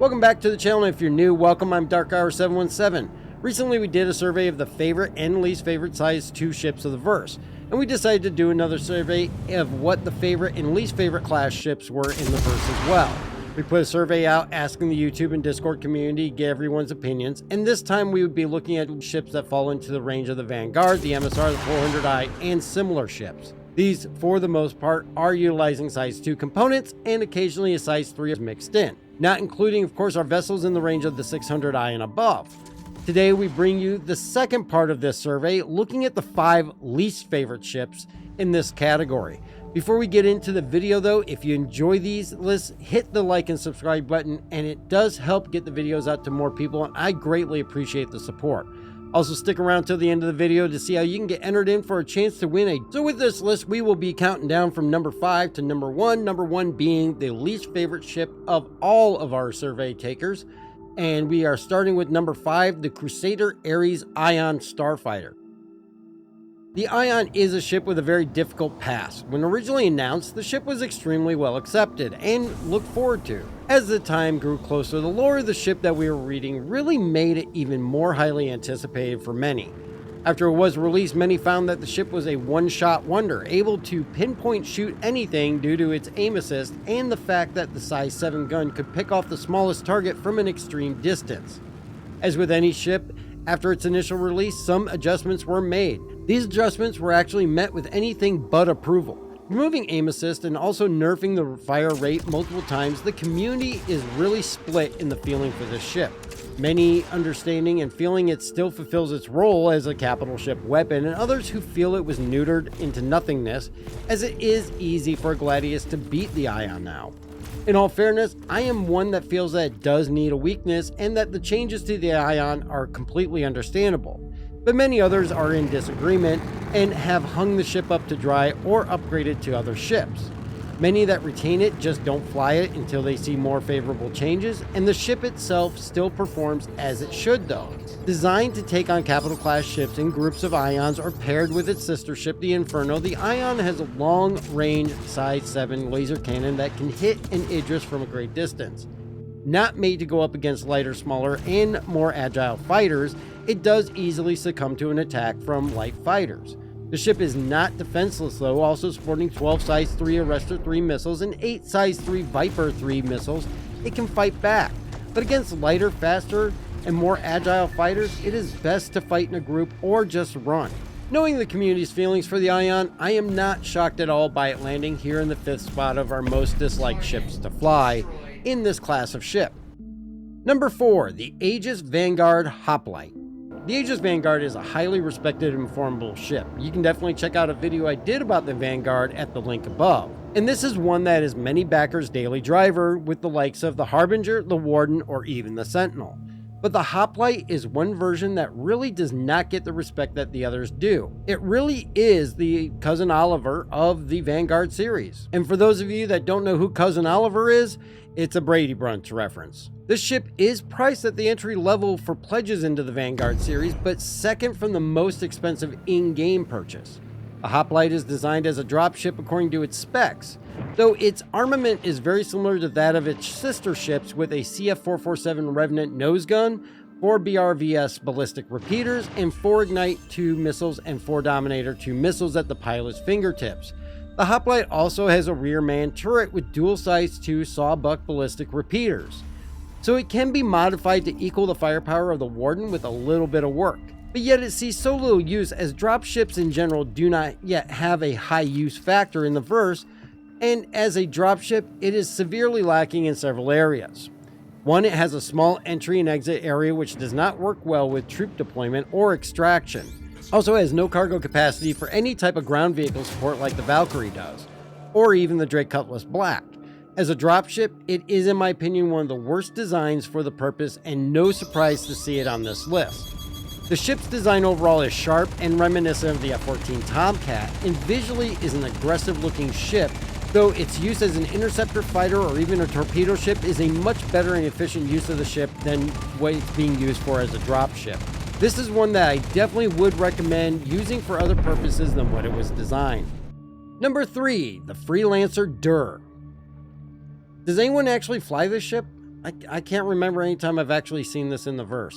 Welcome back to the channel. If you're new, welcome. I'm DarkHour717. Recently we did a survey of the favorite and least favorite size 2 ships of the verse, and we decided to do another survey of what the favorite and least favorite class ships were in the verse as well. We put a survey out asking the YouTube and Discord community to get everyone's opinions, and this time we would be looking at ships that fall into the range of the Vanguard, the MSR, the 400i, and similar ships. These, for the most part, are utilizing size 2 components and occasionally a size 3 is mixed in, not including, of course, our vessels in the range of the 600i and above. Today we bring you the second part of this survey, looking at the 5 least favorite ships in this category. Before we get into the video though, if you enjoy these lists, hit the like and subscribe button, and it does help get the videos out to more people, and I greatly appreciate the support. Also stick around till the end of the video to see how you can get entered in for a chance to win So with this list, we will be counting down from number 5 to number 1, number 1 being the least favorite ship of all of our survey takers. And we are starting with number 5, the Crusader Ares Ion Starfighter. The Ion is a ship with a very difficult past. When originally announced, the ship was extremely well accepted and looked forward to. As the time grew closer, the lore of the ship that we were reading really made it even more highly anticipated for many. After it was released, many found that the ship was a one-shot wonder, able to pinpoint shoot anything due to its aim assist and the fact that the size 7 gun could pick off the smallest target from an extreme distance. As with any ship, after its initial release, some adjustments were made. These adjustments were actually met with anything but approval. Removing aim assist and also nerfing the fire rate multiple times, the community is really split in the feeling for this ship. Many understanding and feeling it still fulfills its role as a capital ship weapon, and others who feel it was neutered into nothingness, as it is easy for Gladius to beat the Ion now. In all fairness, I am one that feels that it does need a weakness and that the changes to the Ion are completely understandable. But many others are in disagreement and have hung the ship up to dry or upgraded to other ships. Many that retain it just don't fly it until they see more favorable changes, and the ship itself still performs as it should though. Designed to take on capital class ships in groups of Ions or paired with its sister ship, the Inferno, the Ion has a long range size 7 laser cannon that can hit an Idris from a great distance. Not made to go up against lighter, smaller, and more agile fighters, it does easily succumb to an attack from light fighters. The ship is not defenseless though, also sporting 12 size 3 Arrestor 3 missiles and 8 size 3 Viper 3 missiles. It can fight back, but against lighter, faster, and more agile fighters, it is best to fight in a group or just run. Knowing the community's feelings for the Ion, I am not shocked at all by it landing here in the 5th spot of our most disliked ships to fly in this class of ship. Number 4, the Aegis Vanguard Hoplite. The Aegis Vanguard is a highly respected and formidable ship. You can definitely check out a video I did about the Vanguard at the link above. And this is one that is many backers' daily driver with the likes of the Harbinger, the Warden, or even the Sentinel. But the Hoplite is one version that really does not get the respect that the others do. It really is the Cousin Oliver of the Vanguard series. And for those of you that don't know who Cousin Oliver is, it's a Brady Bunch reference. This ship is priced at the entry level for pledges into the Vanguard series, but second from the most expensive in-game purchase. The Hoplite is designed as a dropship according to its specs, though its armament is very similar to that of its sister ships with a CF-447 Revenant nose gun, 4 BRVS ballistic repeaters, and 4 Ignite 2 missiles and 4 Dominator 2 missiles at the pilot's fingertips. The Hoplite also has a rear man turret with dual size 2 Sawbuck ballistic repeaters, so it can be modified to equal the firepower of the Warden with a little bit of work. But yet it sees so little use as dropships in general do not yet have a high use factor in the verse, and as a dropship it is severely lacking in several areas. One, it has a small entry and exit area which does not work well with troop deployment or extraction. Also has no cargo capacity for any type of ground vehicle support like the Valkyrie does, or even the Drake Cutless Black. As a dropship, it is in my opinion one of the worst designs for the purpose, and no surprise to see it on this list. The ship's design overall is sharp and reminiscent of the F-14 Tomcat, and visually is an aggressive looking ship, though its use as an interceptor fighter or even a torpedo ship is a much better and efficient use of the ship than what it's being used for as a dropship. This is one that I definitely would recommend using for other purposes than what it was designed. Number 3, the Freelancer Dur. Does anyone actually fly this ship? I can't remember any time I've actually seen this in the verse.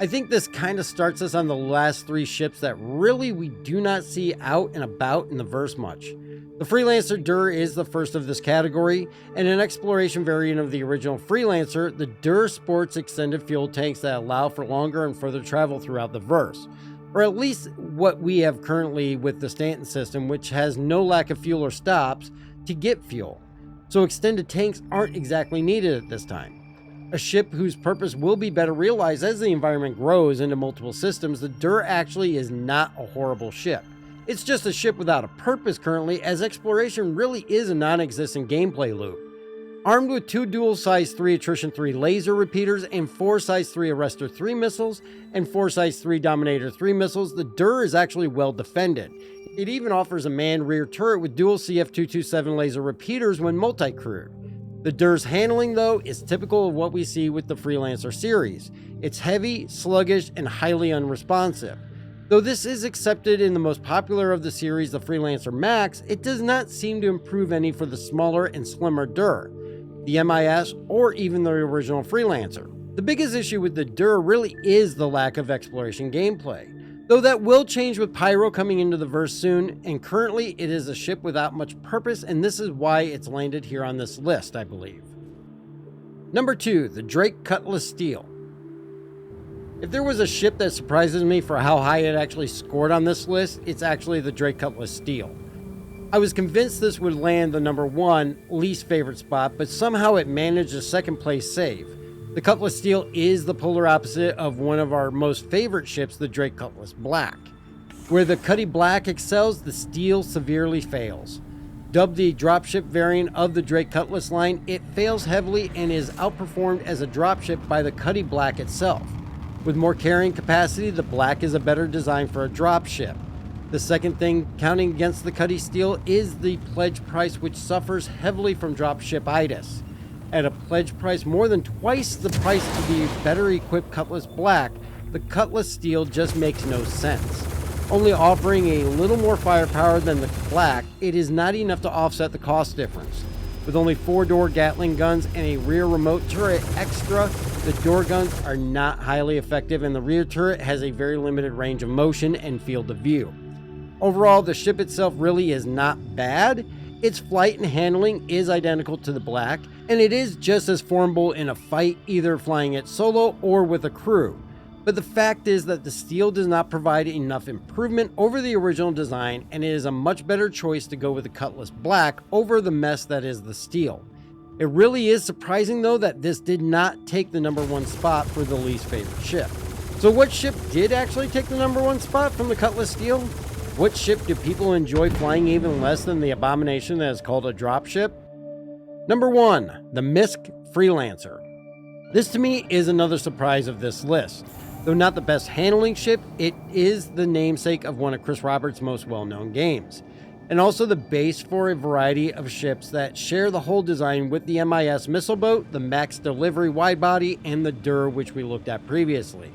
I think this kind of starts us on the last 3 ships that really we do not see out and about in the verse much. The Freelancer Dur is the first of this category, and an exploration variant of the original Freelancer, the Dur sports extended fuel tanks that allow for longer and further travel throughout the verse. Or at least what we have currently with the Stanton system, which has no lack of fuel or stops to get fuel. So extended tanks aren't exactly needed at this time. A ship whose purpose will be better realized as the environment grows into multiple systems, the Dur actually is not a horrible ship. It's just a ship without a purpose currently, as exploration really is a non-existent gameplay loop. Armed with 2 dual size 3 attrition 3 laser repeaters and 4 size 3 arrestor 3 missiles and 4 size 3 dominator 3 missiles, the Dur is actually well defended. It even offers a manned rear turret with dual CF227 laser repeaters when multi-crewed. The Dur's handling, though, is typical of what we see with the Freelancer series. It's heavy, sluggish, and highly unresponsive. Though this is accepted in the most popular of the series, the Freelancer Max, it does not seem to improve any for the smaller and slimmer Dur, the MIS, or even the original Freelancer. The biggest issue with the Dur really is the lack of exploration gameplay, though that will change with Pyro coming into the verse soon, and currently it is a ship without much purpose, and this is why it's landed here on this list, I believe. Number 2, the Drake Cutless Steel. If there was a ship that surprises me for how high it actually scored on this list, it's actually the Drake Cutless Steel. I was convinced this would land the number 1 least favorite spot, but somehow it managed a second place save. The Cutless Steel is the polar opposite of one of our most favorite ships, the Drake Cutless Black. Where the Cutty Black excels, the Steel severely fails. Dubbed the dropship variant of the Drake Cutless line, it fails heavily and is outperformed as a dropship by the Cutty Black itself. With more carrying capacity, the Black is a better design for a dropship. The second thing counting against the Cutty Steel is the pledge price, which suffers heavily from dropship-itis. At a pledge price more than twice the price of the better equipped Cutless Black, the Cutless Steel just makes no sense. Only offering a little more firepower than the Black, it is not enough to offset the cost difference. With only 4-door Gatling guns and a rear remote turret extra, the door guns are not highly effective, and the rear turret has a very limited range of motion and field of view. Overall, the ship itself really is not bad. Its flight and handling is identical to the Black, and it is just as formidable in a fight, either flying it solo or with a crew. But the fact is that the Steel does not provide enough improvement over the original design, and it is a much better choice to go with the Cutless Black over the mess that is the Steel. It really is surprising, though, that this did not take the number 1 spot for the least favorite ship. So what ship did actually take the number 1 spot from the Cutless Steel? What ship do people enjoy flying even less than the abomination that is called a dropship? Number 1, the Misk Freelancer. This to me is another surprise of this list. Though not the best handling ship, it is the namesake of one of Chris Roberts' most well-known games, and also the base for a variety of ships that share the whole design with the MIS missile boat, the Max Delivery widebody, and the Dur, which we looked at previously.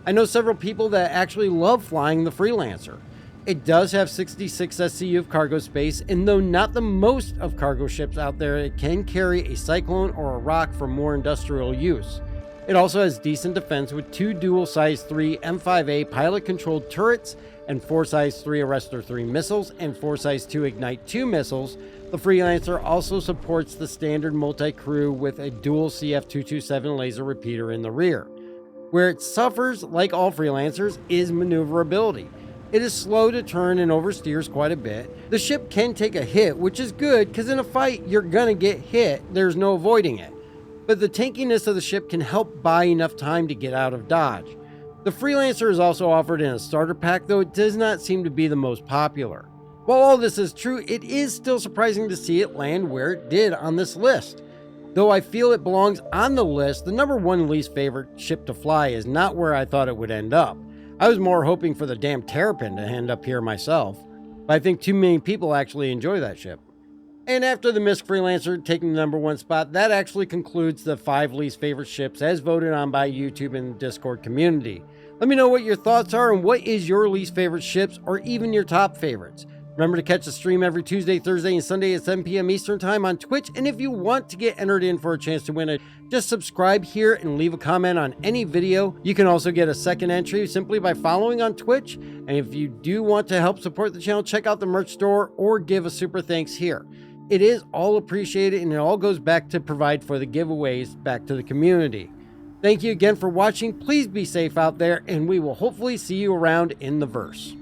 I know several people that actually love flying the Freelancer. It does have 66 SCU of cargo space, and though not the most of cargo ships out there, it can carry a Cyclone or a Rock for more industrial use. It also has decent defense with 2 dual size 3 M5A pilot controlled turrets and 4 size 3 Arrestor 3 missiles and 4 size 2 Ignite 2 missiles. The Freelancer also supports the standard multi-crew with a dual CF227 laser repeater in the rear. Where it suffers, like all Freelancers, is maneuverability. It is slow to turn and oversteers quite a bit. The ship can take a hit, which is good because in a fight you're gonna get hit, there's no avoiding it. But the tankiness of the ship can help buy enough time to get out of dodge. The Freelancer is also offered in a starter pack, though it does not seem to be the most popular. While all this is true, it is still surprising to see it land where it did on this list. Though I feel it belongs on the list, the number 1 least favorite ship to fly is not where I thought it would end up. I was more hoping for the damn Terrapin to end up here myself, but I think too many people actually enjoy that ship. And after the Misk Freelancer taking the number 1 spot, that actually concludes the 5 least favorite ships as voted on by YouTube and the Discord community. Let me know what your thoughts are and what is your least favorite ships or even your top favorites. Remember to catch the stream every Tuesday, Thursday, and Sunday at 7 p.m. Eastern Time on Twitch. And if you want to get entered in for a chance to win it, just subscribe here and leave a comment on any video. You can also get a second entry simply by following on Twitch. And if you do want to help support the channel, check out the merch store or give a super thanks here. It is all appreciated, and it all goes back to provide for the giveaways back to the community. Thank you again for watching. Please be safe out there, and we will hopefully see you around in the verse.